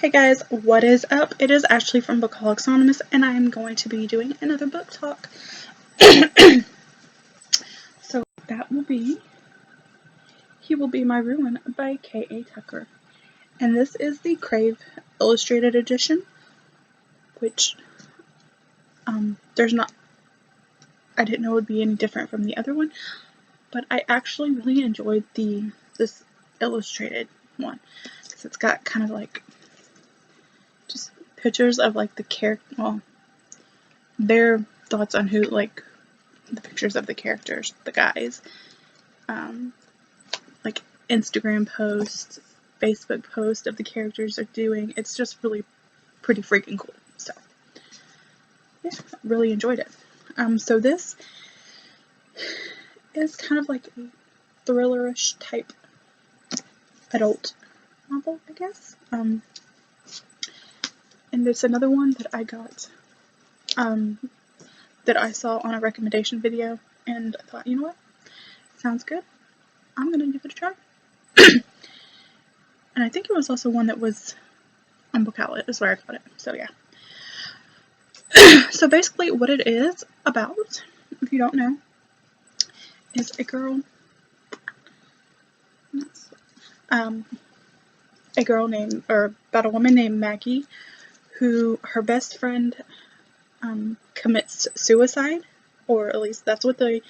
Hey guys, what is up? It is Ashley from Bookaholics Anonymous, and I am going to be doing another book talk. So that will be He Will Be My Ruin by K.A. Tucker. And this is the Crave Illustrated Edition, which I didn't know it would be any different from the other one, but I actually really enjoyed this illustrated one, because it's got kind of like just pictures of like the character, well, their thoughts on who, like the pictures of the characters, the guys, like Instagram posts, Facebook posts of the characters are doing. It's just really pretty freaking cool. So yeah, really enjoyed it. So this is kind of like a thrillerish type adult novel, I guess. And it's another one that I got, that I saw on a recommendation video, and I thought, you know what, sounds good, I'm gonna give it a try. And I think it was also one that was on Book Outlet is where I got it, so yeah. So basically what it is about, if you don't know, is a girl named, or about a woman named Maggie, who her best friend commits suicide, or at least that's what the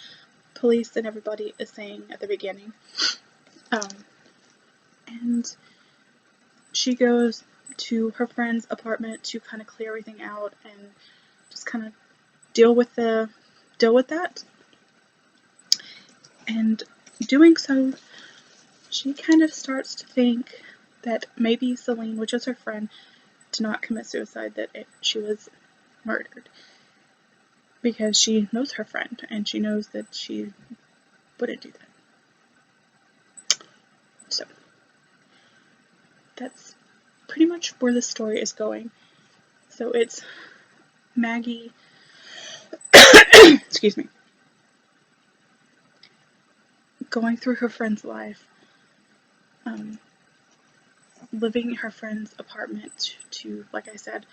police and everybody is saying at the beginning. And she goes to her friend's apartment to kind of clear everything out and just kind of deal with that. And doing so, she kind of starts to think that maybe Celine, which is her friend, did not commit suicide, that she was murdered. Because she knows her friend, and she knows that she wouldn't do that. So, that's pretty much where the story is going. So it's Maggie, excuse me, going through her friend's life, living in her friend's apartment to, like I said,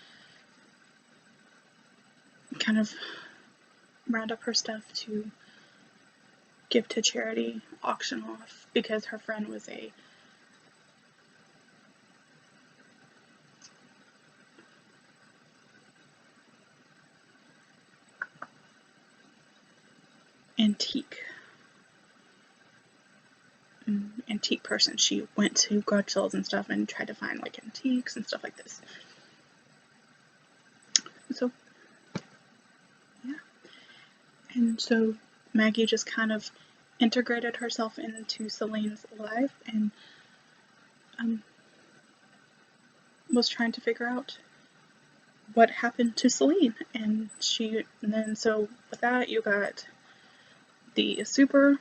kind of round up her stuff to give to charity, auction off, because her friend was a antique person. She went to garage sales and stuff and tried to find like antiques and stuff like this. So yeah, and so Maggie just kind of integrated herself into Celine's life and was trying to figure out what happened to Celine. And then so with that, you got the super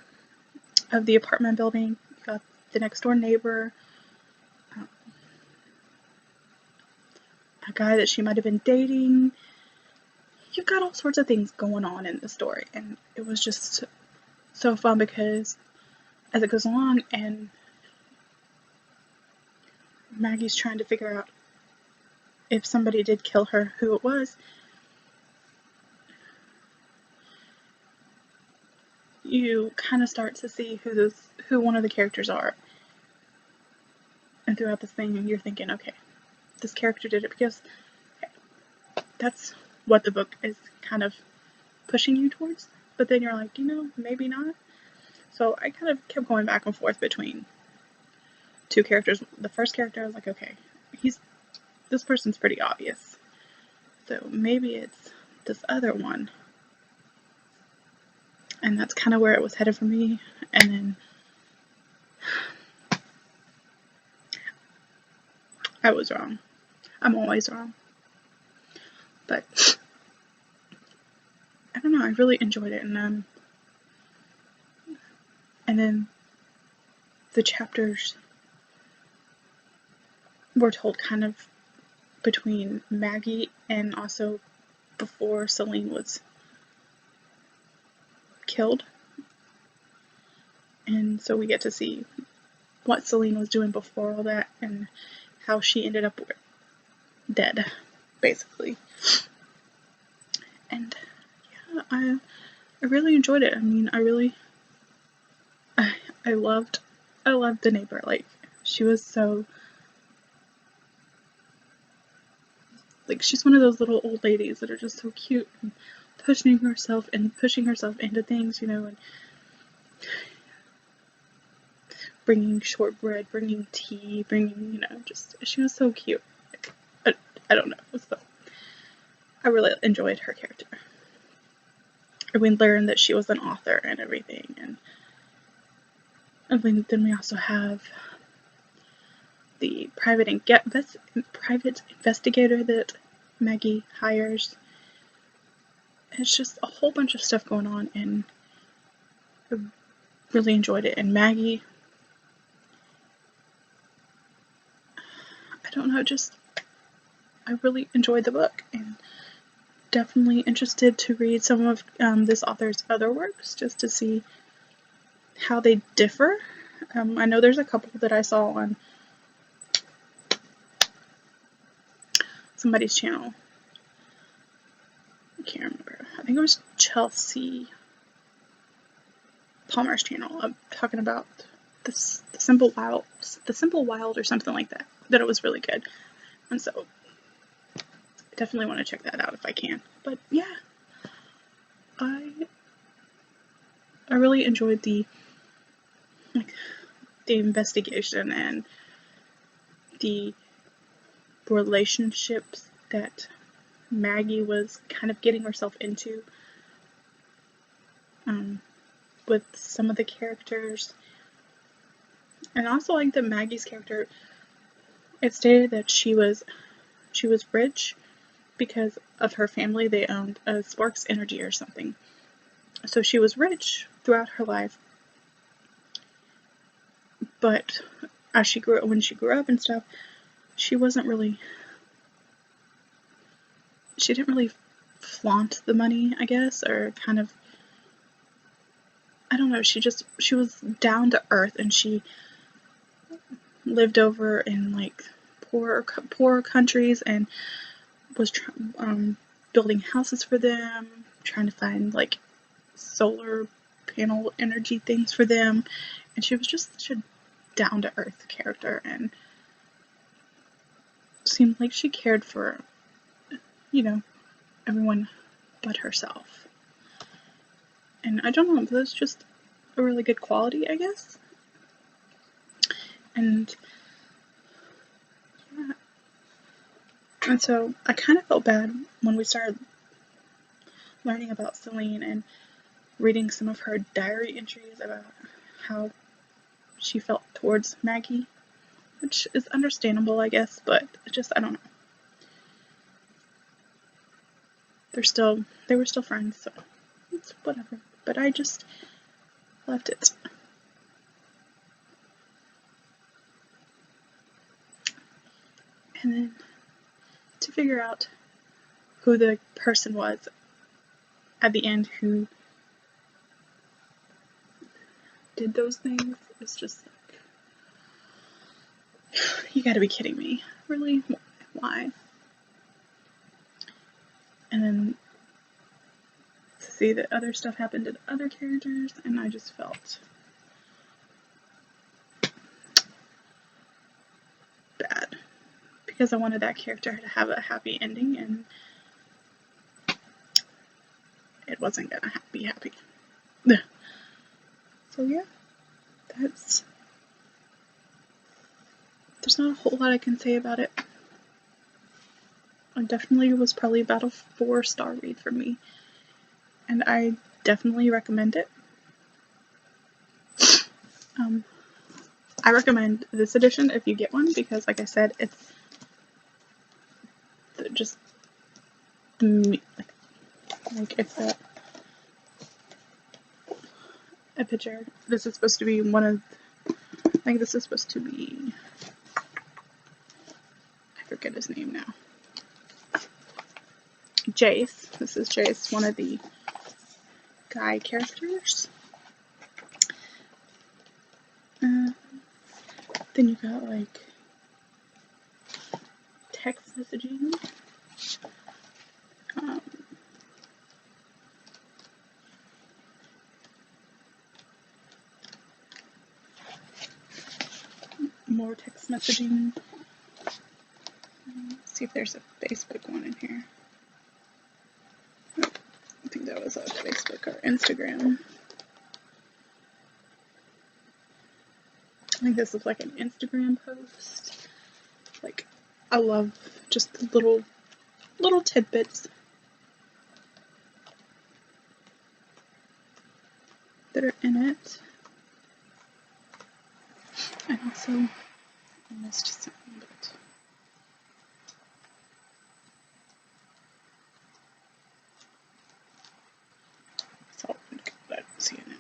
of the apartment building, you got the next door neighbor, a guy that she might have been dating. You've got all sorts of things going on in the story, and it was just so fun because as it goes along and Maggie's trying to figure out if somebody did kill her, who it was, you kind of start to see who one of the characters are. And throughout this thing, you're thinking, okay, this character did it, because that's what the book is kind of pushing you towards. But then you're like, maybe not. So I kind of kept going back and forth between two characters. The first character, I was like, okay, this person's pretty obvious. So maybe it's this other one. And that's kind of where it was headed for me. And then I was wrong. I'm always wrong. But I don't know, I really enjoyed it. And then the chapters were told kind of between Maggie and also before Celine was killed. And so we get to see what Celine was doing before all that and how she ended up dead, basically. And yeah, I really enjoyed it. I mean, I loved the neighbor. Like, she was so, like, she's one of those little old ladies that are just so cute and pushing herself into things, you know, and bringing shortbread, bringing tea, bringing, you know, just, she was so cute. Like, I don't know. So, I really enjoyed her character. And we learned that she was an author and everything, and then we also have the private investigator that Maggie hires. It's just a whole bunch of stuff going on, and I really enjoyed it. And Maggie, I don't know, just, I really enjoyed the book, and definitely interested to read some of this author's other works, just to see how they differ. I know there's a couple that I saw on somebody's channel. I can't remember. I think it was Chelsea Palmer's channel. I'm talking about the Simple Wild or something like that. That it was really good, and so I definitely want to check that out if I can. But yeah, I really enjoyed the investigation and the relationships that Maggie was kind of getting herself into with some of the characters. And also, like, that Maggie's character, it stated that she was rich because of her family. They owned Sparks Energy or something. So she was rich throughout her life, but when she grew up and stuff, she didn't really flaunt the money, I guess, or kind of, I don't know, she was down to earth, and she lived over in, like, poorer countries, and was building houses for them, trying to find, like, solar panel energy things for them, and she was just such a down to earth character, and seemed like she cared for, you know, everyone but herself. And I don't know, that's just a really good quality, I guess. And yeah. And so I kind of felt bad when we started learning about Celine and reading some of her diary entries about how she felt towards Maggie, which is understandable, I guess, but I don't know. They were still friends, so it's whatever. But I just left it. And then to figure out who the person was at the end who did those things, it's just like, you gotta be kidding me. Really? Why? And then to see that other stuff happened to other characters, and I just felt bad. Because I wanted that character to have a happy ending, and it wasn't gonna be happy. So yeah, there's not a whole lot I can say about it. It definitely was probably about a 4-star read for me, and I definitely recommend it. I recommend this edition if you get one, because like I said, it's just like it's a picture. This is supposed to be I think this is supposed to be, I forget his name now. Jace. This is Jace, one of the guy characters. Then you got like text messaging. More text messaging. Let's see if there's a Facebook one in here. Oh, I think that was a Facebook or Instagram. I think this looks like an Instagram post. Like, I love just the little tidbits that are in it. And also, I missed something, but it's all good. I don't see it now.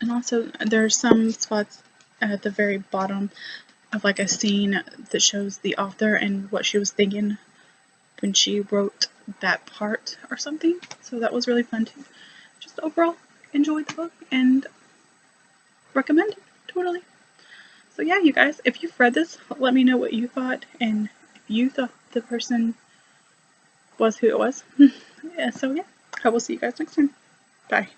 And also, there's some spots at the very bottom of like a scene that shows the author and what she was thinking when she wrote that part or something. So that was really fun too. Just overall, enjoyed the book and recommend it totally. So yeah, you guys, if you've read this, let me know what you thought and if you thought the person was who it was. Yeah, so yeah, I will see you guys next time. Bye.